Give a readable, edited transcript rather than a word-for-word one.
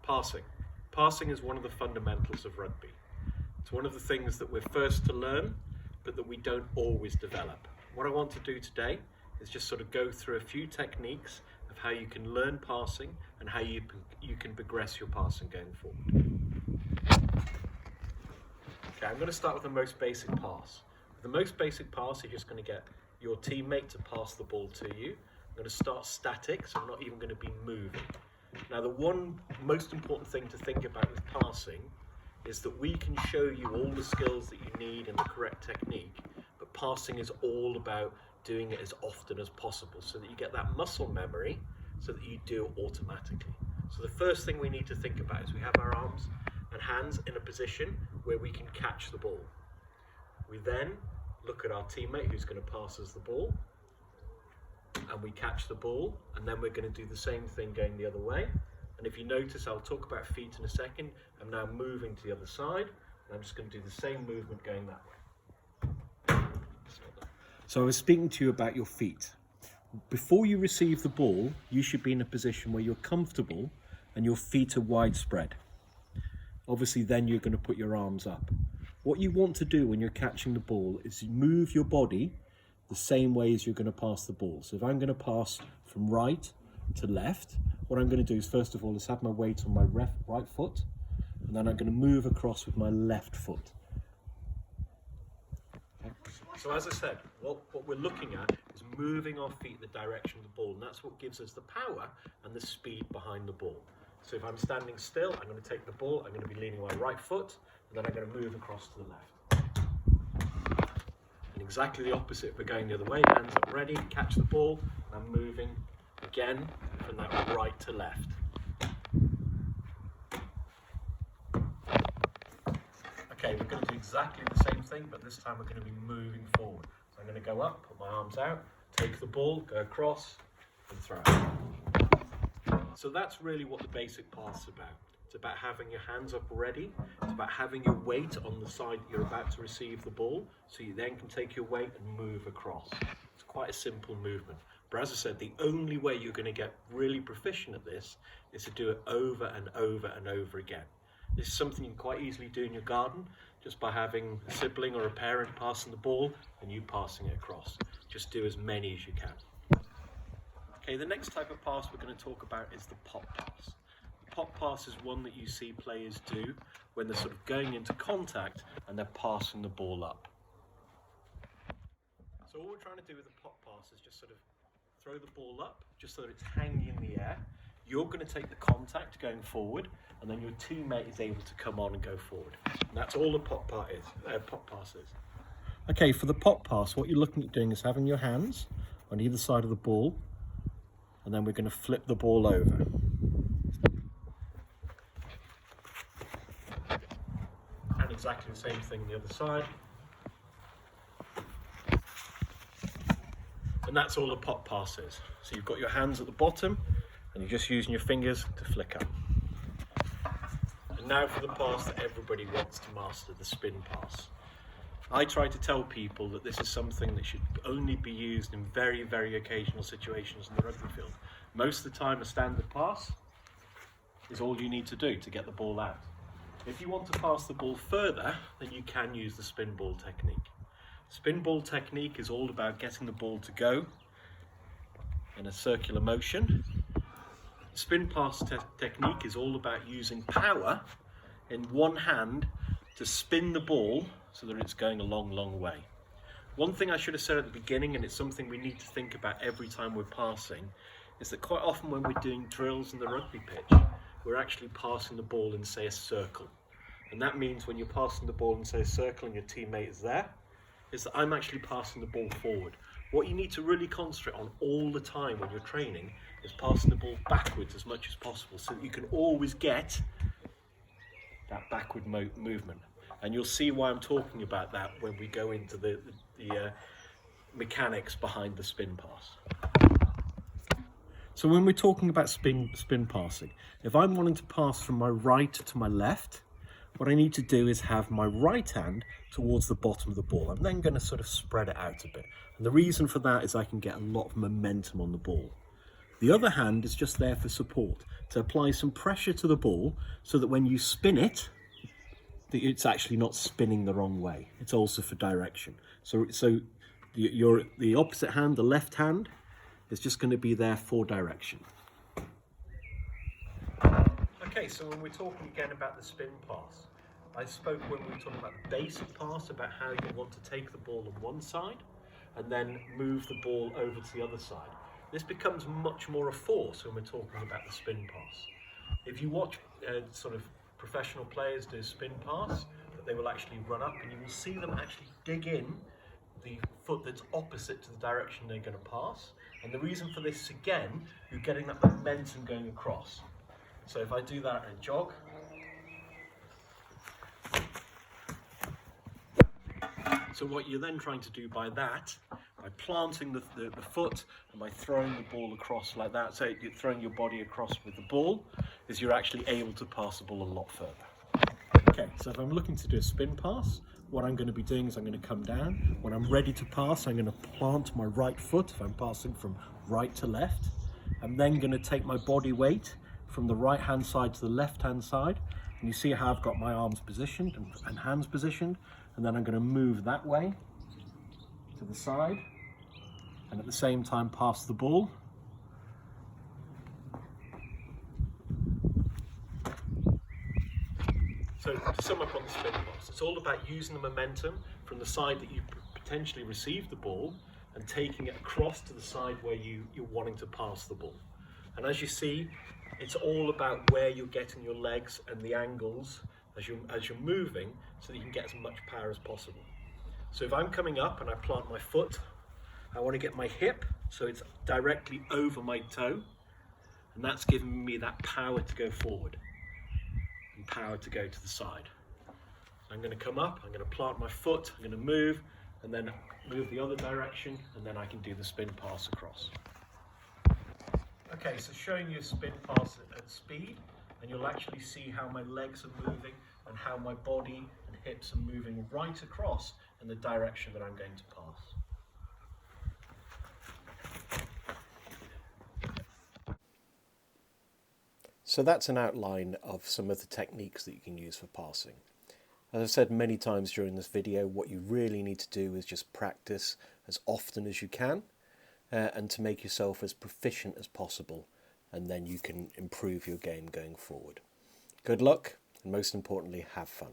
Passing. Passing is one of the fundamentals of rugby. It's one of the things that we're first to learn, but that we don't always develop. What I want to do today is just sort of go through a few techniques of how you can learn passing and how you can progress your passing going forward. Okay, I'm going to start with the most basic pass. With the most basic pass, you're just going to get your teammate to pass the ball to you. I'm going to start static, so I'm not even going to be moving. Now, the one most important thing to think about with passing is that we can show you all the skills that you need and the correct technique, but passing is all about doing it as often as possible so that you get that muscle memory so that you do it automatically. So the first thing we need to think about is we have our arms and hands in a position where we can catch the ball. We then look at our teammate who's going to pass us the ball, and we catch the ball, and then we're going to do the same thing going the other way. And if you notice, I'll talk about feet in a second. I'm now moving to the other side, and I'm just going to do the same movement going that way. So I was speaking to you about your feet. Before you receive the ball, you should be in a position where you're comfortable and your feet are widespread. Obviously, then you're going to put your arms up. What you want to do when you're catching the ball is move your body the same way as you're going to pass the ball. So if I'm going to pass from right to left, what I'm going to do is first of all is have my weight on my right foot, and then I'm going to move across with my left foot. So as I said, what we're looking at is moving our feet in the direction of the ball, and that's what gives us the power and the speed behind the ball. So if I'm standing still, I'm going to take the ball, I'm going to be leaning my right foot, and then I'm going to move across to the left. And exactly the opposite, we're going the other way, hands up ready, catch the ball, and I'm moving again from that right to left. Okay, we're going to do exactly the same thing, but this time we're going to be moving forward. So I'm going to go up, put my arms out, take the ball, go across, and throw it. So that's really what the basic pass is about. It's about having your hands up ready. It's about having your weight on the side that you're about to receive the ball, so you then can take your weight and move across. It's quite a simple movement. But as I said, the only way you're going to get really proficient at this is to do it over and over and over again. This is something you can quite easily do in your garden, just by having a sibling or a parent passing the ball and you passing it across. Just do as many as you can. Okay, the next type of pass we're going to talk about is the pop pass. The pop pass is one that you see players do when they're sort of going into contact and they're passing the ball up. So all we're trying to do with the pop pass is just sort of throw the ball up, just so that it's hanging in the air. You're going to take the contact going forward, and then your teammate is able to come on and go forward. And that's all the pop pass is. Okay, for the pop pass, what you're looking at doing is having your hands on either side of the ball, and then we're going to flip the ball over. And exactly the same thing the other side. And that's all the pop pass is. So you've got your hands at the bottom, and you're just using your fingers to flick up. And now for the pass that everybody wants to master, the spin pass. I try to tell people that this is something that should only be used in very, very occasional situations in the rugby field. Most of the time, a standard pass is all you need to do to get the ball out. If you want to pass the ball further, then you can use the spin ball technique. Spin ball technique is all about getting the ball to go in a circular motion. Spin pass technique is all about using power in one hand to spin the ball so that it's going a long, long way. One thing I should have said at the beginning, and it's something we need to think about every time we're passing, is that quite often when we're doing drills in the rugby pitch, we're actually passing the ball in, say, a circle. And that means when you're passing the ball in, say, a circle and your teammate is there, is that I'm actually passing the ball forward. What you need to really concentrate on all the time when you're training is passing the ball backwards as much as possible, so that you can always get that backward movement. And you'll see why I'm talking about that when we go into the mechanics behind the spin pass. So when we're talking about spin passing, if I'm wanting to pass from my right to my left, what I need to do is have my right hand towards the bottom of the ball. I'm then going to sort of spread it out a bit. And the reason for that is I can get a lot of momentum on the ball. The other hand is just there for support, to apply some pressure to the ball so that when you spin it, it's actually not spinning the wrong way. It's also for direction. So the opposite hand, the left hand, is just going to be there for direction. Okay, so when we're talking again about the spin pass, I spoke when we were talking about the basic pass about how you want to take the ball on one side and then move the ball over to the other side. This becomes much more a force when we're talking about the spin pass. If you watch sort of professional players do spin pass, that they will actually run up and you will see them actually dig in the foot that's opposite to the direction they're going to pass. And the reason for this, again, you're getting that momentum going across. So if I do that and jog, so what you're then trying to do by that, by planting the foot and by throwing the ball across like that, so you're throwing your body across with the ball, is you're actually able to pass the ball a lot further. Okay, so if I'm looking to do a spin pass, what I'm going to be doing is I'm going to come down. When I'm ready to pass, I'm going to plant my right foot, if I'm passing from right to left. I'm then going to take my body weight from the right hand side to the left hand side. And you see how I've got my arms positioned and hands positioned. And then I'm going to move that way to the side and at the same time pass the ball. So to sum up on the spin pass, it's all about using the momentum from the side that you potentially received the ball and taking it across to the side where you're wanting to pass the ball. And as you see, it's all about where you're getting your legs and the angles as you're moving so that you can get as much power as possible. So if I'm coming up and I plant my foot, I want to get my hip so it's directly over my toe, and that's giving me that power to go forward and power to go to the side. So I'm going to come up, I'm going to plant my foot, I'm going to move, and then move the other direction, and then I can do the spin pass across. Okay, so showing you a spin pass at speed, and you'll actually see how my legs are moving and how my body and hips are moving right across in the direction that I'm going to pass. So that's an outline of some of the techniques that you can use for passing. As I've said many times during this video, what you really need to do is just practice as often as you can and to make yourself as proficient as possible, and then you can improve your game going forward. Good luck, and most importantly, have fun.